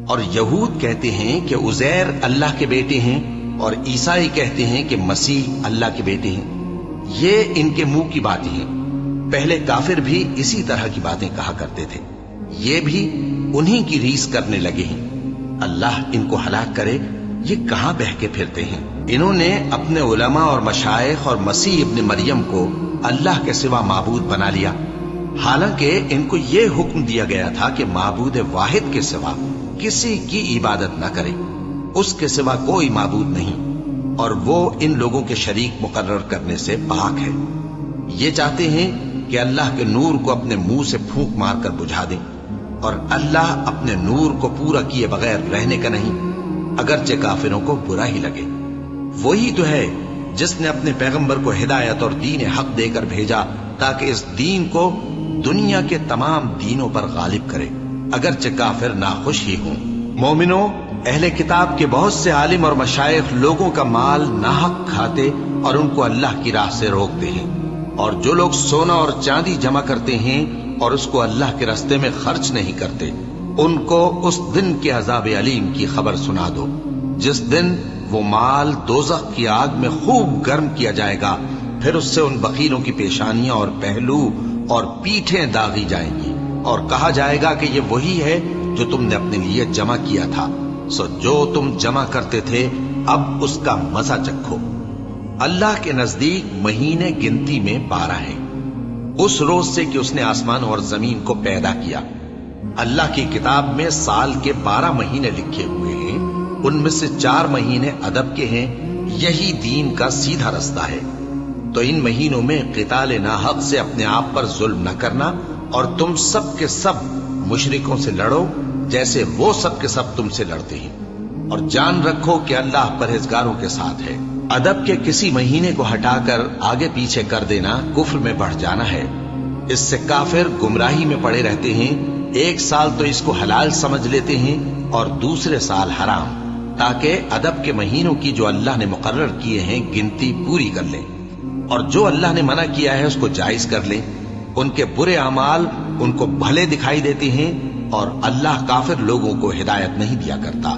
اور یہود کہتے ہیں کہ عزیر اللہ کے بیٹے ہیں، اور عیسائی کہتے ہیں کہ مسیح اللہ کے بیٹے ہیں۔ یہ ان کے منہ کی باتیں ہیں۔ پہلے کافر بھی اسی طرح کی باتیں کہا کرتے تھے، یہ بھی انہی کی ریس کرنے لگے ہیں۔ اللہ ان کو ہلاک کرے، یہ کہاں بہہ کے پھرتے ہیں؟ انہوں نے اپنے علماء اور مشائخ اور مسیح ابن مریم کو اللہ کے سوا معبود بنا لیا، حالانکہ ان کو یہ حکم دیا گیا تھا کہ معبود واحد کے سوا کسی کی عبادت نہ کرے، اس کے سوا کوئی معبود نہیں، اور وہ ان لوگوں کے شریک مقرر کرنے سے پاک ہے۔ یہ چاہتے ہیں کہ اللہ کے نور کو اپنے منہ سے پھونک مار کر بجھا دیں، اور اللہ اپنے نور کو پورا کیے بغیر رہنے کا نہیں، اگرچہ کافروں کو برا ہی لگے۔ وہی تو ہے جس نے اپنے پیغمبر کو ہدایت اور دین حق دے کر بھیجا تاکہ اس دین کو دنیا کے تمام دینوں پر غالب کرے، اگرچہ کافر ناخوش ہی ہوں۔ مومنوں، اہل کتاب کے بہت سے عالم اور مشائخ لوگوں کا مال ناحق کھاتے اور ان کو اللہ کی راہ سے روکتے ہیں، اور جو لوگ سونا اور چاندی جمع کرتے ہیں اور اس کو اللہ کے راستے میں خرچ نہیں کرتے، ان کو اس دن کے عذاب علیم کی خبر سنا دو، جس دن وہ مال دوزخ کی آگ میں خوب گرم کیا جائے گا، پھر اس سے ان بخیلوں کی پیشانیاں اور پہلو اور پیٹھیں داغی جائیں گی، اور کہا جائے گا کہ یہ وہی ہے جو تم نے اپنے لیے جمع کیا تھا، سو جو تم جمع کرتے تھے اب اس کا مزہ چکھو۔ اللہ کے نزدیک مہینے گنتی میں 12 ہیں، اس روز سے کہ اس نے آسمان اور زمین کو پیدا کیا۔ اللہ کی کتاب میں سال کے 12 مہینے لکھے ہوئے ہیں، ان میں سے 4 مہینے ادب کے ہیں، یہی دین کا سیدھا رستہ ہے۔ تو ان مہینوں میں قتال ناحق سے اپنے آپ پر ظلم نہ کرنا، اور تم سب کے سب مشرکوں سے لڑو جیسے وہ سب کے سب تم سے لڑتے ہیں، اور جان رکھو کہ اللہ پرہیزگاروں کے ساتھ ہے۔ ادب کے کسی مہینے کو ہٹا کر آگے پیچھے کر دینا کفر میں بڑھ جانا ہے، اس سے کافر گمراہی میں پڑے رہتے ہیں۔ ایک سال تو اس کو حلال سمجھ لیتے ہیں اور دوسرے سال حرام، تاکہ ادب کے مہینوں کی جو اللہ نے مقرر کیے ہیں گنتی پوری کر لیں، اور جو اللہ نے منع کیا ہے اس کو جائز کر لیں۔ ان کے برے اعمال ان کو بھلے دکھائی دیتے ہیں، اور اللہ کافر لوگوں کو ہدایت نہیں دیا کرتا۔